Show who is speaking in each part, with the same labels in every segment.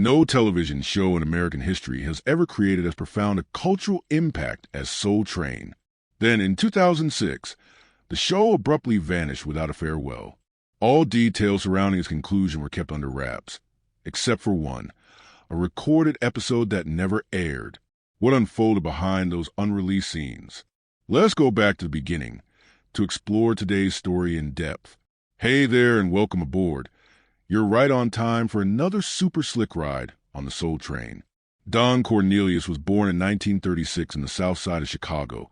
Speaker 1: No television show in American history has ever created as profound a cultural impact as Soul Train. Then, in 2006, the show abruptly vanished without a farewell. All details surrounding its conclusion were kept under wraps, except for one, a recorded episode that never aired. What unfolded behind those unreleased scenes? Let's go back to the beginning to explore today's story in depth. Hey there and welcome aboard. You're right on time for another super slick ride on the Soul Train. Don Cornelius was born in 1936 in the south side of Chicago,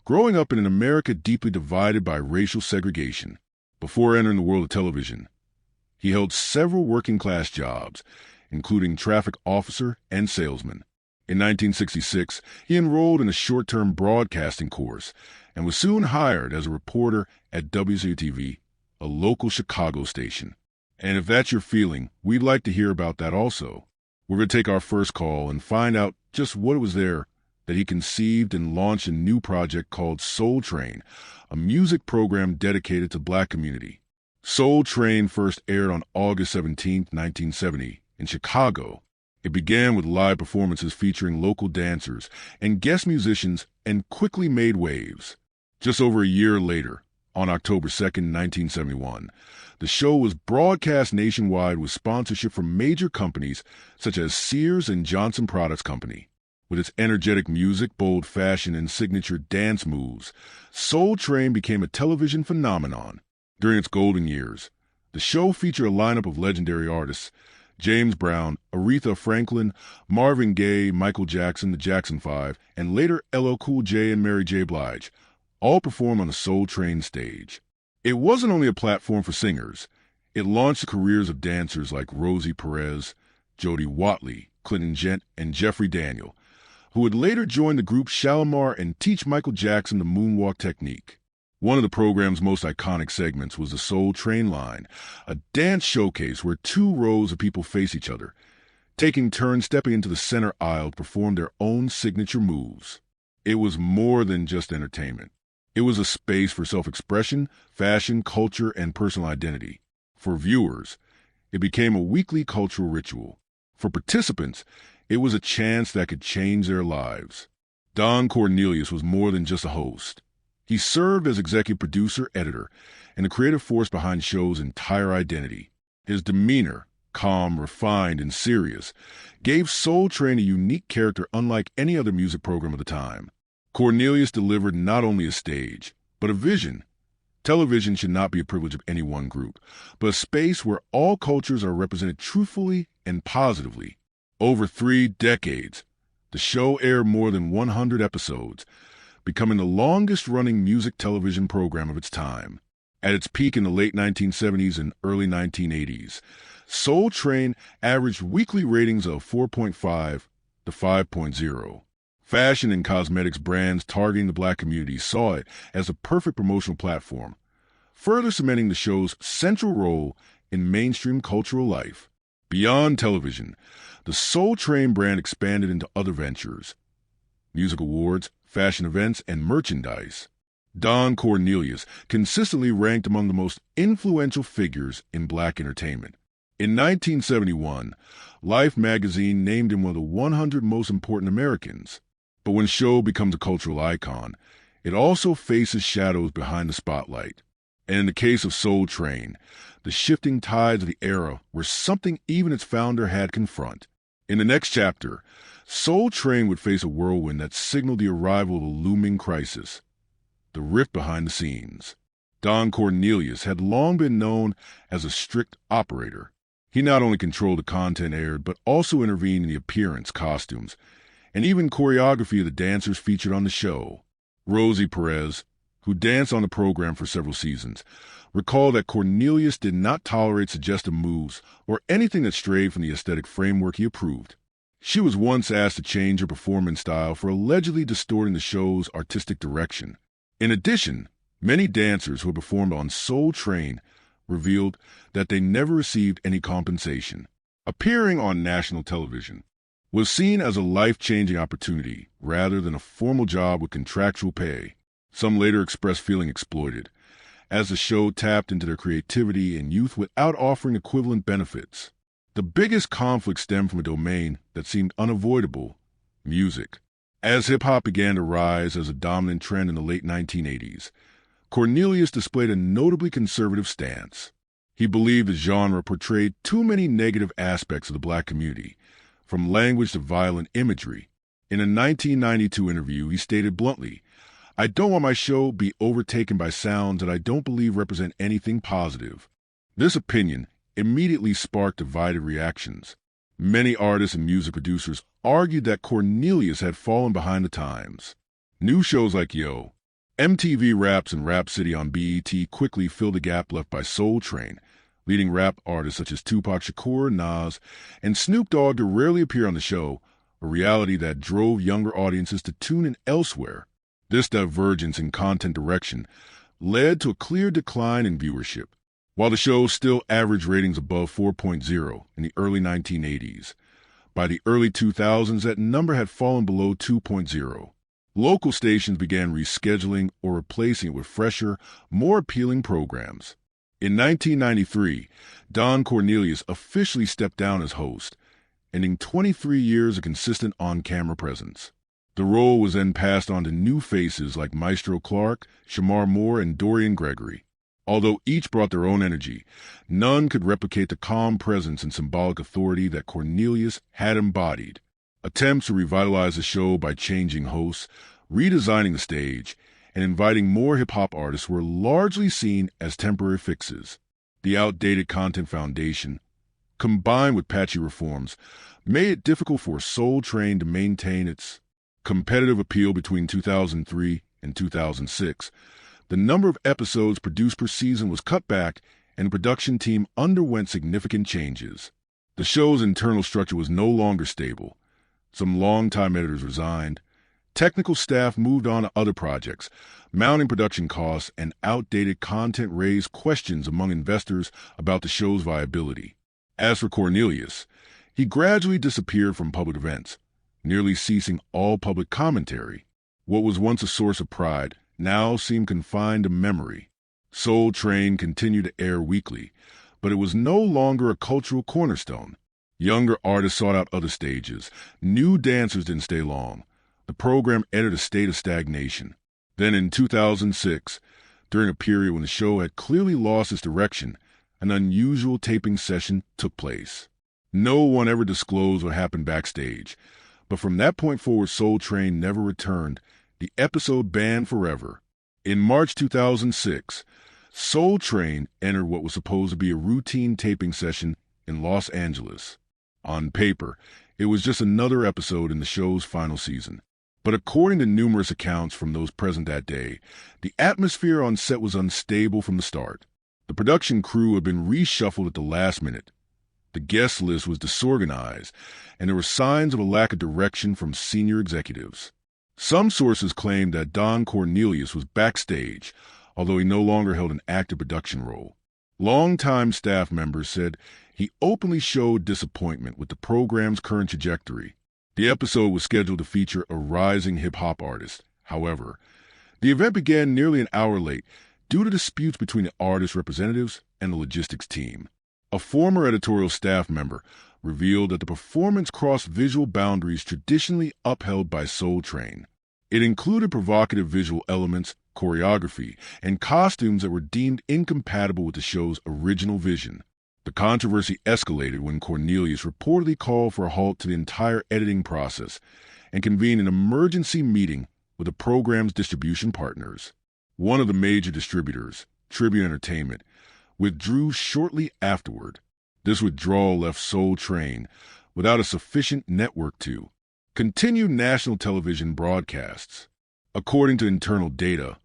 Speaker 1: growing up in an America deeply divided by racial segregation. Before entering the world of television, he held several working-class jobs, including traffic officer and salesman. In 1966, he enrolled in a short-term broadcasting course and was soon hired as a reporter at WCTV, a local Chicago station. And if that's your feeling, we'd like to hear about that also. We're going to take our first call and find out just what it was there that he conceived and launched a new project called Soul Train, a music program dedicated to Black community. Soul Train first aired on August 17, 1970, in Chicago. It began with live performances featuring local dancers and guest musicians and quickly made waves. Just over a year later, on October 2, 1971, the show was broadcast nationwide with sponsorship from major companies such as Sears and Johnson Products Company. With its energetic music, bold fashion, and signature dance moves, Soul Train became a television phenomenon. During its golden years, the show featured a lineup of legendary artists: James Brown, Aretha Franklin, Marvin Gaye, Michael Jackson, the Jackson 5, and later LL Cool J and Mary J. Blige, all performed on the Soul Train stage. It wasn't only a platform for singers. It launched the careers of dancers like Rosie Perez, Jody Watley, Clinton Gent, and Jeffrey Daniel, who would later join the group Shalimar and teach Michael Jackson the moonwalk technique. One of the program's most iconic segments was the Soul Train line, a dance showcase where two rows of people face each other, taking turns stepping into the center aisle to perform their own signature moves. It was more than just entertainment. It was a space for self-expression, fashion, culture, and personal identity. For viewers, it became a weekly cultural ritual. For participants, it was a chance that could change their lives. Don Cornelius was more than just a host. He served as executive producer, editor, and the creative force behind the show's entire identity. His demeanor, calm, refined, and serious, gave Soul Train a unique character unlike any other music program of the time. Cornelius delivered not only a stage, but a vision. Television should not be a privilege of any one group, but a space where all cultures are represented truthfully and positively. Over 3 decades, the show aired more than 100 episodes, becoming the longest-running music television program of its time. At its peak in the late 1970s and early 1980s, Soul Train averaged weekly ratings of 4.5 to 5.0. Fashion and cosmetics brands targeting the Black community saw it as a perfect promotional platform, further cementing the show's central role in mainstream cultural life. Beyond television, the Soul Train brand expanded into other ventures: music awards, fashion events, and merchandise. Don Cornelius consistently ranked among the most influential figures in Black entertainment. In 1971, Life magazine named him one of the 100 most important Americans. But when a show becomes a cultural icon, it also faces shadows behind the spotlight. And in the case of Soul Train, the shifting tides of the era were something even its founder had to confront. In the next chapter, Soul Train would face a whirlwind that signaled the arrival of a looming crisis: the rift behind the scenes. Don Cornelius had long been known as a strict operator. He not only controlled the content aired, but also intervened in the appearance, costumes, and even choreography of the dancers featured on the show. Rosie Perez, who danced on the program for several seasons, recalled that Cornelius did not tolerate suggestive moves or anything that strayed from the aesthetic framework he approved. She was once asked to change her performance style for allegedly distorting the show's artistic direction. In addition, many dancers who performed on Soul Train revealed that they never received any compensation. Appearing on national television was seen as a life-changing opportunity rather than a formal job with contractual pay. Some later expressed feeling exploited, as the show tapped into their creativity and youth without offering equivalent benefits. The biggest conflict stemmed from a domain that seemed unavoidable: music. As hip-hop began to rise as a dominant trend in the late 1980s, Cornelius displayed a notably conservative stance. He believed the genre portrayed too many negative aspects of the black community, from language to violent imagery. In a 1992 interview, he stated bluntly, "I don't want my show be overtaken by sounds that I don't believe represent anything positive." This opinion immediately sparked divided reactions. Many artists and music producers argued that Cornelius had fallen behind the times. New shows like Yo, MTV Raps, and Rap City on BET quickly filled the gap left by Soul Train, leading rap artists such as Tupac Shakur, Nas, and Snoop Dogg to rarely appear on the show, a reality that drove younger audiences to tune in elsewhere. This divergence in content direction led to a clear decline in viewership. While the show still averaged ratings above 4.0 in the early 1980s, by the early 2000s that number had fallen below 2.0. Local stations began rescheduling or replacing it with fresher, more appealing programs. In 1993, Don Cornelius officially stepped down as host, ending 23 years of consistent on-camera presence. The role was then passed on to new faces like Maestro Clark, Shamar Moore, and Dorian Gregory. Although each brought their own energy, none could replicate the calm presence and symbolic authority that Cornelius had embodied. Attempts to revitalize the show by changing hosts, redesigning the stage, and inviting more hip-hop artists were largely seen as temporary fixes. The outdated content foundation, combined with patchy reforms, made it difficult for Soul Train to maintain its competitive appeal. Between 2003 and 2006. The number of episodes produced per season was cut back, and the production team underwent significant changes. The show's internal structure was no longer stable. Some longtime editors resigned. Technical staff moved on to other projects. Mounting production costs and outdated content raised questions among investors about the show's viability. As for Cornelius, he gradually disappeared from public events, nearly ceasing all public commentary. What was once a source of pride now seemed confined to memory. Soul Train continued to air weekly, but it was no longer a cultural cornerstone. Younger artists sought out other stages. New dancers didn't stay long. The program entered a state of stagnation. Then in 2006, during a period when the show had clearly lost its direction, an unusual taping session took place. No one ever disclosed what happened backstage, but from that point forward, Soul Train never returned, the episode banned forever. In March 2006, Soul Train entered what was supposed to be a routine taping session in Los Angeles. On paper, it was just another episode in the show's final season. But according to numerous accounts from those present that day, the atmosphere on set was unstable from the start. The production crew had been reshuffled at the last minute. The guest list was disorganized, and there were signs of a lack of direction from senior executives. Some sources claimed that Don Cornelius was backstage, although he no longer held an active production role. Longtime staff members said he openly showed disappointment with the program's current trajectory. The episode was scheduled to feature a rising hip-hop artist. However, the event began nearly an hour late due to disputes between the artist representatives and the logistics team. A former editorial staff member revealed that the performance crossed visual boundaries traditionally upheld by Soul Train. It included provocative visual elements, choreography, and costumes that were deemed incompatible with the show's original vision. The controversy escalated when Cornelius reportedly called for a halt to the entire editing process and convened an emergency meeting with the program's distribution partners. One of the major distributors, Tribune Entertainment, withdrew shortly afterward. This withdrawal left Soul Train without a sufficient network to continue national television broadcasts. According to internal data,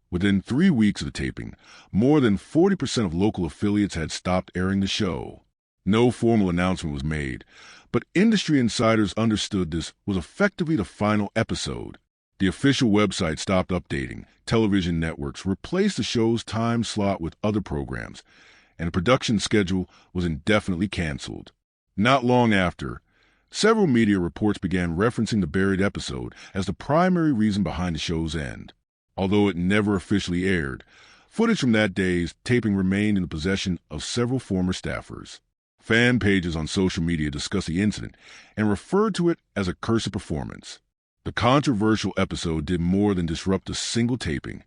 Speaker 1: within 3 weeks of the taping, more than 40% of local affiliates had stopped airing the show. No formal announcement was made, but industry insiders understood this was effectively the final episode. The official website stopped updating, television networks replaced the show's time slot with other programs, and the production schedule was indefinitely canceled. Not long after, several media reports began referencing the buried episode as the primary reason behind the show's end. Although it never officially aired, footage from that day's taping remained in the possession of several former staffers. Fan pages on social media discussed the incident and referred to it as a cursed performance. The controversial episode did more than disrupt a single taping.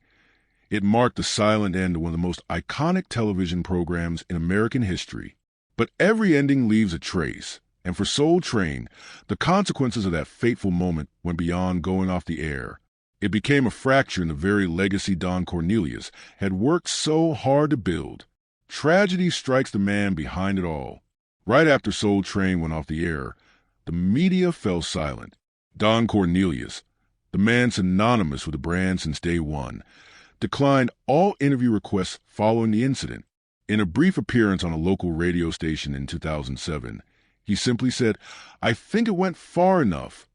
Speaker 1: It marked the silent end of one of the most iconic television programs in American history. But every ending leaves a trace, and for Soul Train, the consequences of that fateful moment went beyond going off the air. It became a fracture in the very legacy Don Cornelius had worked so hard to build. Tragedy strikes the man behind it all. Right after Soul Train went off the air, the media fell silent. Don Cornelius, the man synonymous with the brand since day one, declined all interview requests following the incident. In a brief appearance on a local radio station in 2007, he simply said, "I think it went far enough."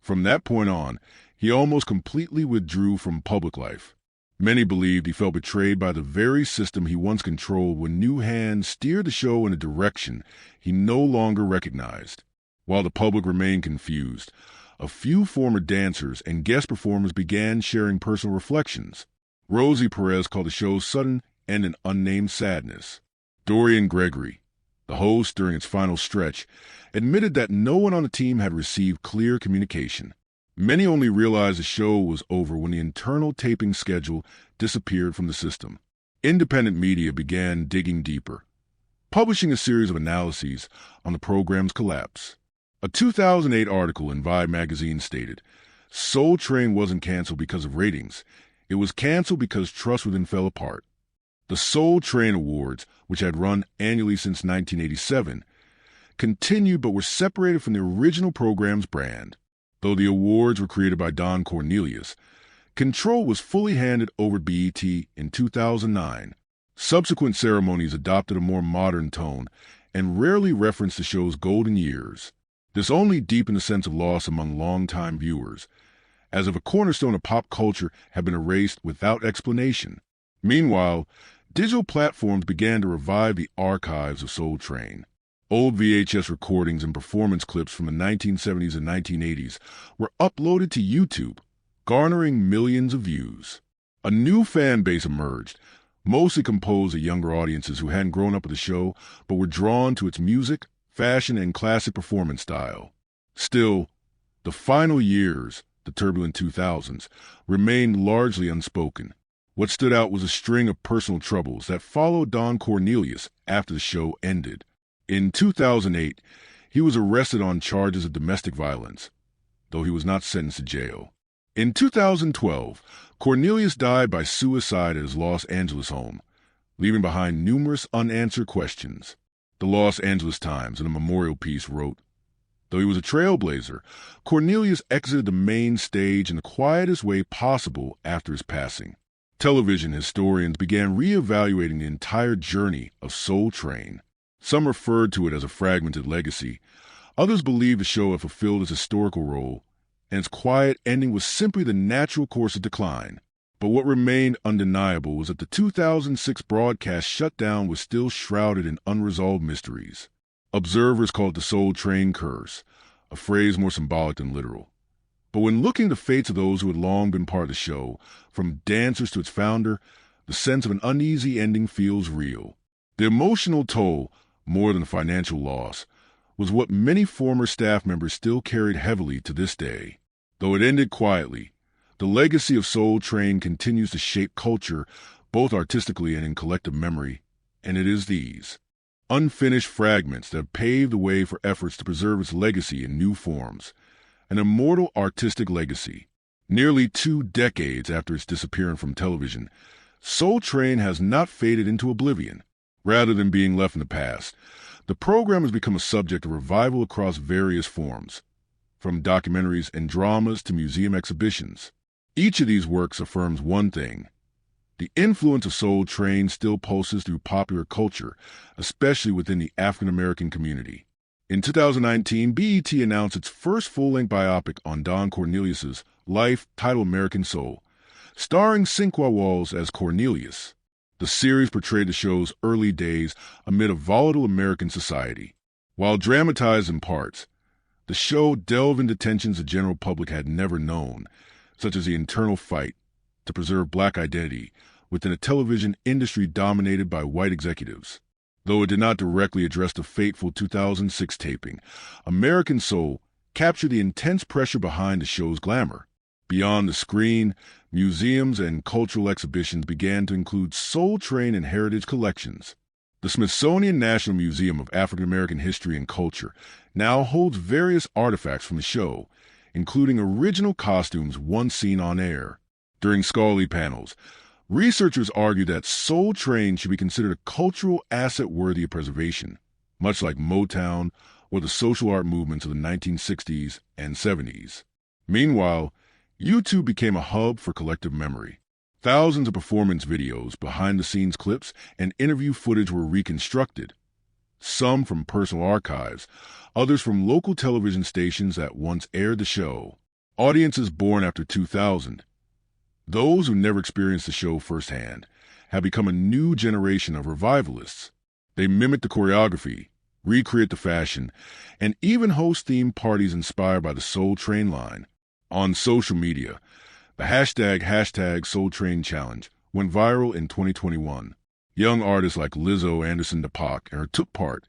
Speaker 1: From that point on, he almost completely withdrew from public life. Many believed he felt betrayed by the very system he once controlled when new hands steered the show in a direction he no longer recognized. While the public remained confused, a few former dancers and guest performers began sharing personal reflections. Rosie Perez called the show's sudden and an unnamed sadness. Dorian Gregory, the host during its final stretch, admitted that no one on the team had received clear communication. Many only realized the show was over when the internal taping schedule disappeared from the system. Independent media began digging deeper, publishing a series of analyses on the program's collapse. A 2008 article in Vibe magazine stated, "Soul Train wasn't canceled because of ratings. It was canceled because trust within fell apart." The Soul Train Awards, which had run annually since 1987, continued but were separated from the original program's brand. Though the awards were created by Don Cornelius, control was fully handed over to BET in 2009. Subsequent ceremonies adopted a more modern tone and rarely referenced the show's golden years. This only deepened a sense of loss among longtime viewers, as if a cornerstone of pop culture had been erased without explanation. Meanwhile, digital platforms began to revive the archives of Soul Train. Old VHS recordings and performance clips from the 1970s and 1980s were uploaded to YouTube, garnering millions of views. A new fan base emerged, mostly composed of younger audiences who hadn't grown up with the show but were drawn to its music, fashion, and classic performance style. Still, the final years, the turbulent 2000s, remained largely unspoken. What stood out was a string of personal troubles that followed Don Cornelius after the show ended. In 2008, he was arrested on charges of domestic violence, though he was not sentenced to jail. In 2012, Cornelius died by suicide at his Los Angeles home, leaving behind numerous unanswered questions. The Los Angeles Times, in a memorial piece, wrote, "Though he was a trailblazer, Cornelius exited the main stage in the quietest way possible after his passing." Television historians began re-evaluating the entire journey of Soul Train. Some referred to it as a fragmented legacy. Others believed the show had fulfilled its historical role, and its quiet ending was simply the natural course of decline. But what remained undeniable was that the 2006 broadcast shutdown was still shrouded in unresolved mysteries. Observers called it the Soul Train curse, a phrase more symbolic than literal. But when looking at the fates of those who had long been part of the show, from dancers to its founder, the sense of an uneasy ending feels real. The emotional toll, more than the financial loss, was what many former staff members still carried heavily to this day. Though it ended quietly, the legacy of Soul Train continues to shape culture, both artistically and in collective memory, and it is these unfinished fragments that have paved the way for efforts to preserve its legacy in new forms, an immortal artistic legacy. Nearly 2 decades after its disappearance from television, Soul Train has not faded into oblivion. Rather than being left in the past, the program has become a subject of revival across various forms, from documentaries and dramas to museum exhibitions. Each of these works affirms one thing: the influence of Soul Train still pulses through popular culture, especially within the African American community. In 2019, BET announced its first full-length biopic on Don Cornelius' life, titled American Soul, starring Cinqua Walls as Cornelius. The series portrayed the show's early days amid a volatile American society. While dramatized in parts, the show delved into tensions the general public had never known, such as the internal fight to preserve black identity within a television industry dominated by white executives. Though it did not directly address the fateful 2006 taping, American Soul captured the intense pressure behind the show's glamour. Beyond the screen, museums and cultural exhibitions began to include Soul Train and heritage collections. The Smithsonian National Museum of African American History and Culture now holds various artifacts from the show, including original costumes once seen on air. During scholarly panels, researchers argued that Soul Train should be considered a cultural asset worthy of preservation, much like Motown or the social art movements of the 1960s and 70s. Meanwhile, YouTube became a hub for collective memory. Thousands of performance videos, behind-the-scenes clips, and interview footage were reconstructed, some from personal archives, others from local television stations that once aired the show. Audiences born after 2000, those who never experienced the show firsthand, have become a new generation of revivalists. They mimic the choreography, recreate the fashion, and even host themed parties inspired by the Soul Train line. On social media, the hashtag Soul Train Challenge went viral in 2021. Young artists like Lizzo, Anderson .Paak took part,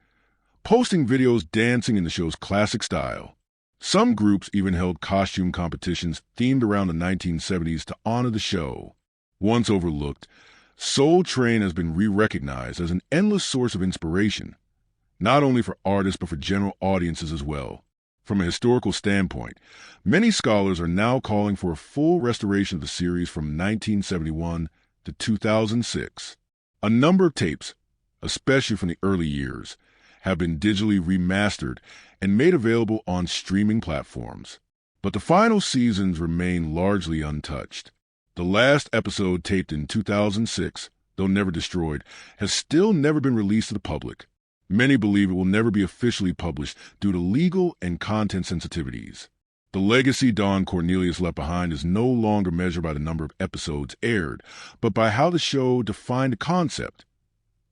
Speaker 1: posting videos dancing in the show's classic style. Some groups even held costume competitions themed around the 1970s to honor the show. Once overlooked, Soul Train has been re-recognized as an endless source of inspiration, not only for artists but for general audiences as well. From a historical standpoint, many scholars are now calling for a full restoration of the series from 1971 to 2006. A number of tapes, especially from the early years, have been digitally remastered and made available on streaming platforms. But the final seasons remain largely untouched. The last episode, taped in 2006, though never destroyed, has still never been released to the public. Many believe it will never be officially published due to legal and content sensitivities. The legacy Don Cornelius left behind is no longer measured by the number of episodes aired, but by how the show defined a concept,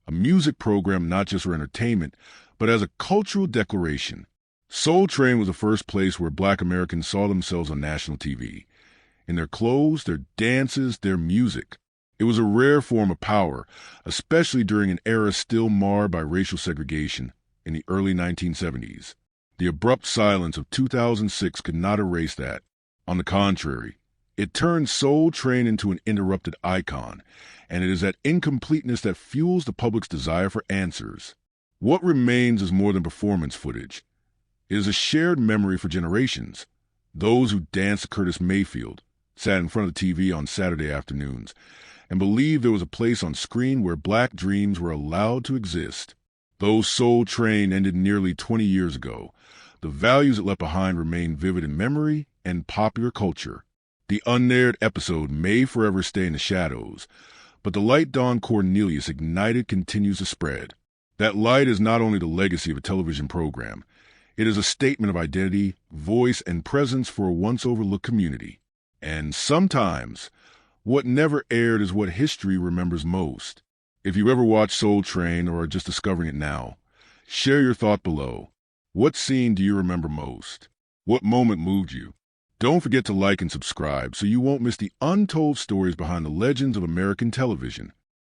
Speaker 1: a music program not just for entertainment, but as a cultural declaration. Soul Train was the first place where Black Americans saw themselves on national TV, in their clothes, their dances, their music. It was a rare form of power, especially during an era still marred by racial segregation in the early 1970s. The abrupt silence of 2006 could not erase that. On the contrary, it turned Soul Train into an interrupted icon, and it is that incompleteness that fuels the public's desire for answers. What remains is more than performance footage. It is a shared memory for generations. Those who danced to Curtis Mayfield, sat in front of the TV on Saturday afternoons, and believed there was a place on screen where Black dreams were allowed to exist. Though Soul Train ended nearly 20 years ago, the values it left behind remain vivid in memory and popular culture. The unaired episode may forever stay in the shadows, but the light Don Cornelius ignited continues to spread. That light is not only the legacy of a television program, it is a statement of identity, voice, and presence for a once-overlooked community. And sometimes, what never aired is what history remembers most. If you ever watched Soul Train or are just discovering it now, share your thought below. What scene do you remember most? What moment moved you? Don't forget to like and subscribe so you won't miss the untold stories behind the legends of American television.